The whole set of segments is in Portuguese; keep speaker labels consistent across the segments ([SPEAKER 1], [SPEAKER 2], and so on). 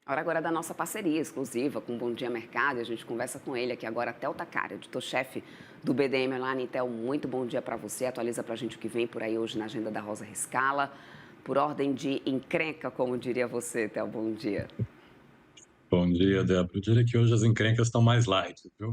[SPEAKER 1] Hora agora da nossa parceria exclusiva com o Bom Dia Mercado. A gente conversa com ele aqui agora, Théo Tacari, editor-chefe do BDM Online. Théo, muito bom dia para você. Atualiza para a gente o que vem por aí hoje na agenda da Rosa Riscala. Por ordem de encrenca, como diria você, Théo, bom dia.
[SPEAKER 2] Bom dia, Débora. Eu diria que hoje as encrencas estão mais light, viu?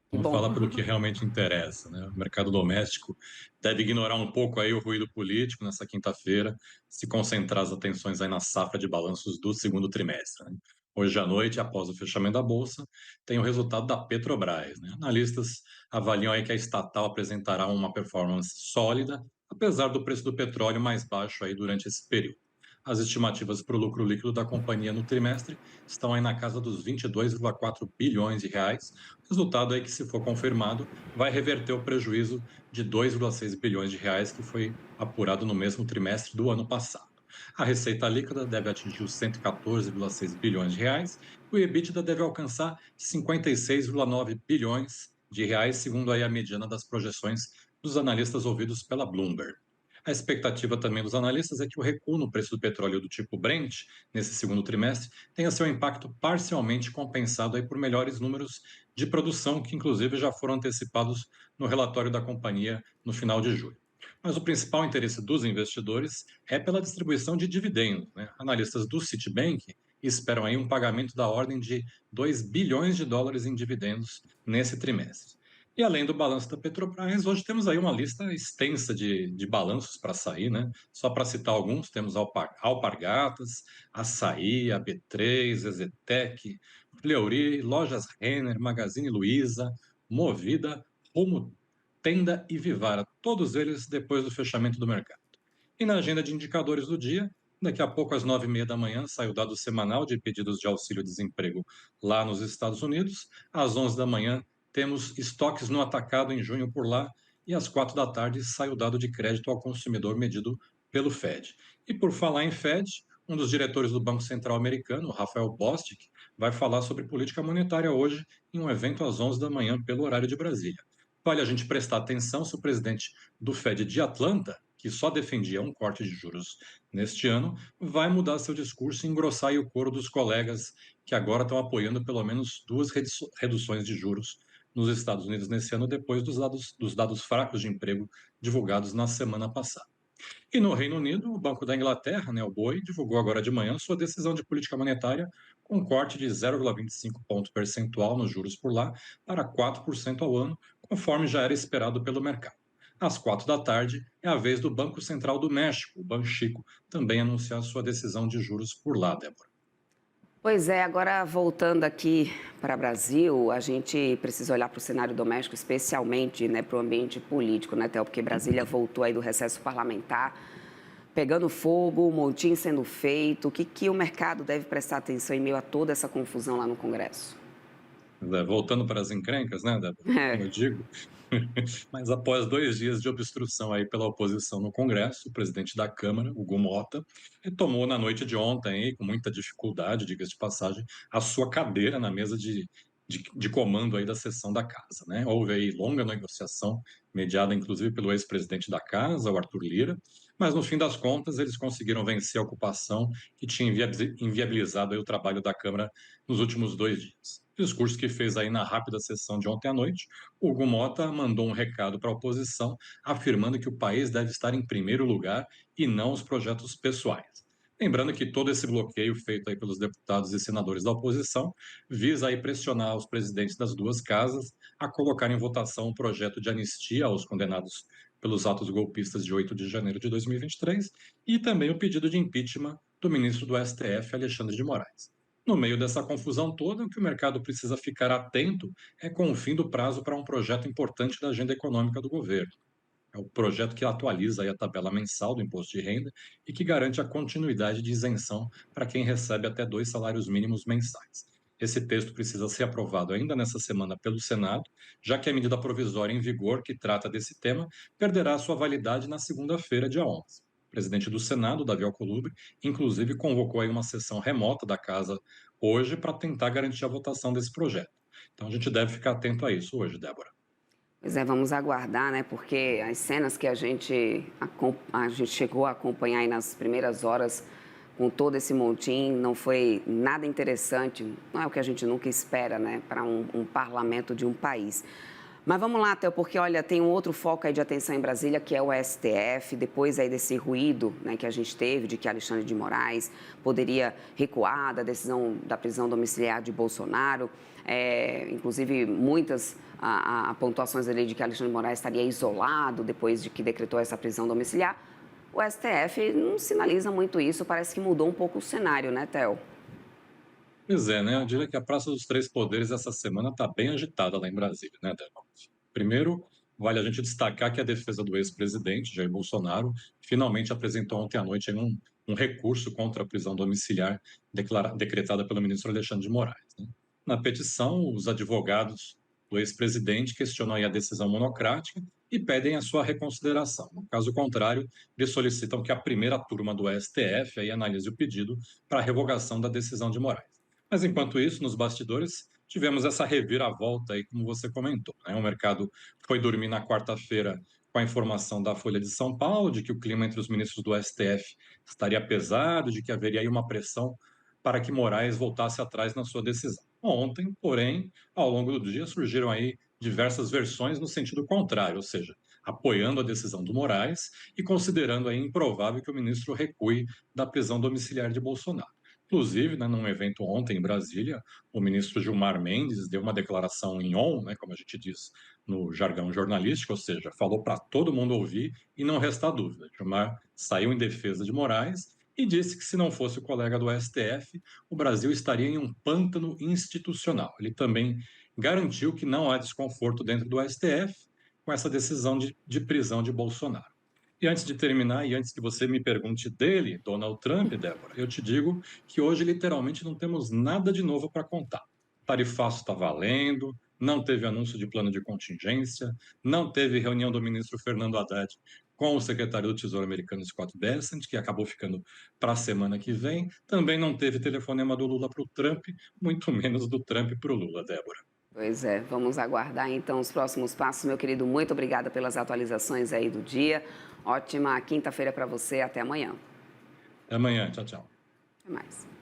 [SPEAKER 1] Que
[SPEAKER 2] Vamos
[SPEAKER 1] bom.
[SPEAKER 2] falar pelo que realmente interessa, né? O mercado doméstico deve ignorar um pouco aí o ruído político nessa quinta-feira, se concentrar as atenções aí na safra de balanços do segundo trimestre, né? Hoje à noite, após o fechamento da bolsa, tem o resultado da Petrobras, né? Analistas avaliam aí que a estatal apresentará uma performance sólida, apesar do preço do petróleo mais baixo aí durante esse período. As estimativas para o lucro líquido da companhia no trimestre estão aí na casa dos 22,4 bilhões de reais. Resultado aí que, se for confirmado, vai reverter o prejuízo de 2,6 bilhões de reais que foi apurado no mesmo trimestre do ano passado. A receita líquida deve atingir os 114,6 bilhões de reais e o EBITDA deve alcançar 56,9 bilhões de reais, segundo aí a mediana das projeções dos analistas ouvidos pela Bloomberg. A expectativa também dos analistas é que o recuo no preço do petróleo do tipo Brent, nesse segundo trimestre, tenha seu impacto parcialmente compensado aí por melhores números de produção, que inclusive já foram antecipados no relatório da companhia no final de julho. Mas o principal interesse dos investidores é pela distribuição de dividendos, né? Analistas do Citibank esperam aí um pagamento da ordem de 2 bilhões de dólares em dividendos nesse trimestre. E além do balanço da Petrobras, hoje temos aí uma lista extensa de balanços para sair, né? Só para citar alguns, temos Alpargatas, Açaí, AB3, Ezetec, Fleury, Lojas Renner, Magazine Luiza, Movida, Rumo, Tenda e Vivara, todos eles depois do fechamento do mercado. E na agenda de indicadores do dia, daqui a pouco às 9h30 da manhã, sai o dado semanal de pedidos de auxílio-desemprego lá nos Estados Unidos. Às 11 da manhã, temos estoques no atacado em junho por lá. E às 4 da tarde, sai o dado de crédito ao consumidor medido pelo Fed. E por falar em Fed, um dos diretores do Banco Central americano, Rafael Bostic, vai falar sobre política monetária hoje em um evento às 11 da manhã pelo horário de Brasília. Vale a gente prestar atenção se o presidente do Fed de Atlanta, que só defendia um corte de juros neste ano, vai mudar seu discurso e engrossar aí o coro dos colegas que agora estão apoiando pelo menos duas reduções de juros nos Estados Unidos nesse ano, depois dos dados fracos de emprego divulgados na semana passada. E no Reino Unido, o Banco da Inglaterra, né, o BOE, divulgou agora de manhã sua decisão de política monetária com um corte de 0,25 ponto percentual nos juros por lá para 4% ao ano, conforme já era esperado pelo mercado. Às 4 da tarde, é a vez do Banco Central do México, o Banxico, também anunciar sua decisão de juros por lá, Débora.
[SPEAKER 1] Pois é, agora voltando aqui para o Brasil, a gente precisa olhar para o cenário doméstico, especialmente, né, para o ambiente político, né, Théo? Porque Brasília voltou aí do recesso parlamentar, pegando fogo, motim sendo feito. O que o mercado deve prestar atenção em meio a toda essa confusão lá no Congresso?
[SPEAKER 2] Voltando para as encrencas, né, Débora? Como eu
[SPEAKER 1] É.
[SPEAKER 2] digo, mas após 2 dias de obstrução aí pela oposição no Congresso, o presidente da Câmara, Hugo Mota, retomou na noite de ontem, aí, com muita dificuldade, diga-se de passagem, a sua cadeira na mesa de comando aí da sessão da Casa, né? Houve aí longa negociação, mediada inclusive pelo ex-presidente da Casa, o Arthur Lira, mas no fim das contas eles conseguiram vencer a ocupação que tinha inviabilizado aí o trabalho da Câmara nos últimos 2 dias. Discurso que fez aí na rápida sessão de ontem à noite, Hugo Mota mandou um recado para a oposição, afirmando que o país deve estar em primeiro lugar e não os projetos pessoais. Lembrando que todo esse bloqueio feito aí pelos deputados e senadores da oposição visa aí pressionar os presidentes das duas casas a colocar em votação um projeto de anistia aos condenados pelos atos golpistas de 8 de janeiro de 2023 e também o pedido de impeachment do ministro do STF, Alexandre de Moraes. No meio dessa confusão toda, o que o mercado precisa ficar atento é com o fim do prazo para um projeto importante da agenda econômica do governo. É o projeto que atualiza aí a tabela mensal do imposto de renda e que garante a continuidade de isenção para quem recebe até 2 salários mínimos mensais. Esse texto precisa ser aprovado ainda nessa semana pelo Senado, já que a medida provisória em vigor que trata desse tema perderá sua validade na segunda-feira, dia 11. O presidente do Senado, Davi Alcolumbre, inclusive convocou aí uma sessão remota da Casa hoje para tentar garantir a votação desse projeto. Então a gente deve ficar atento a isso hoje, Débora.
[SPEAKER 1] Pois é, vamos aguardar, né? Porque as cenas que a gente chegou a acompanhar aí nas primeiras horas com todo esse montim, não foi nada interessante, não é o que a gente nunca espera, né, para um parlamento de um país. Mas vamos lá, Theo, porque, olha, tem um outro foco aí de atenção em Brasília, que é o STF, depois aí desse ruído, né, que a gente teve de que Alexandre de Moraes poderia recuar da decisão da prisão domiciliar de Bolsonaro, inclusive muitas pontuações ali de que Alexandre de Moraes estaria isolado depois de que decretou essa prisão domiciliar. O STF não sinaliza muito isso, parece que mudou um pouco o cenário, né, Theo?
[SPEAKER 2] Pois é, né? Eu diria que a Praça dos Três Poderes essa semana está bem agitada lá em Brasília, né, Débora? Primeiro, vale a gente destacar que a defesa do ex-presidente, Jair Bolsonaro, finalmente apresentou ontem à noite um recurso contra a prisão domiciliar decretada pelo ministro Alexandre de Moraes, né? Na petição, os advogados do ex-presidente questionam aí a decisão monocrática e pedem a sua reconsideração. No caso contrário, eles solicitam que a primeira turma do STF aí analise o pedido para a revogação da decisão de Moraes. Mas enquanto isso, nos bastidores, tivemos essa reviravolta aí, como você comentou, né? O mercado foi dormir na quarta-feira com a informação da Folha de São Paulo de que o clima entre os ministros do STF estaria pesado, de que haveria aí uma pressão para que Moraes voltasse atrás na sua decisão. Ontem, porém, ao longo do dia surgiram aí diversas versões no sentido contrário, ou seja, apoiando a decisão do Moraes e considerando aí improvável que o ministro recue da prisão domiciliar de Bolsonaro. Inclusive, né, num evento ontem em Brasília, o ministro Gilmar Mendes deu uma declaração em on, né, como a gente diz no jargão jornalístico, ou seja, falou para todo mundo ouvir e não restar dúvida. Gilmar saiu em defesa de Moraes e disse que se não fosse o colega do STF, o Brasil estaria em um pântano institucional. Ele também garantiu que não há desconforto dentro do STF com essa decisão de prisão de Bolsonaro. E antes de terminar, e antes que você me pergunte dele, Donald Trump, Débora, eu te digo que hoje literalmente não temos nada de novo para contar. Tarifaço está valendo, não teve anúncio de plano de contingência, não teve reunião do ministro Fernando Haddad com o secretário do Tesouro americano Scott Bessent, que acabou ficando para a semana que vem. Também não teve telefonema do Lula para o Trump, muito menos do Trump para o Lula, Débora.
[SPEAKER 1] Pois é, vamos aguardar então os próximos passos, meu querido. Muito obrigada pelas atualizações aí do dia. Ótima quinta-feira para você. Até amanhã.
[SPEAKER 2] Até amanhã. Tchau, tchau.
[SPEAKER 1] Até mais.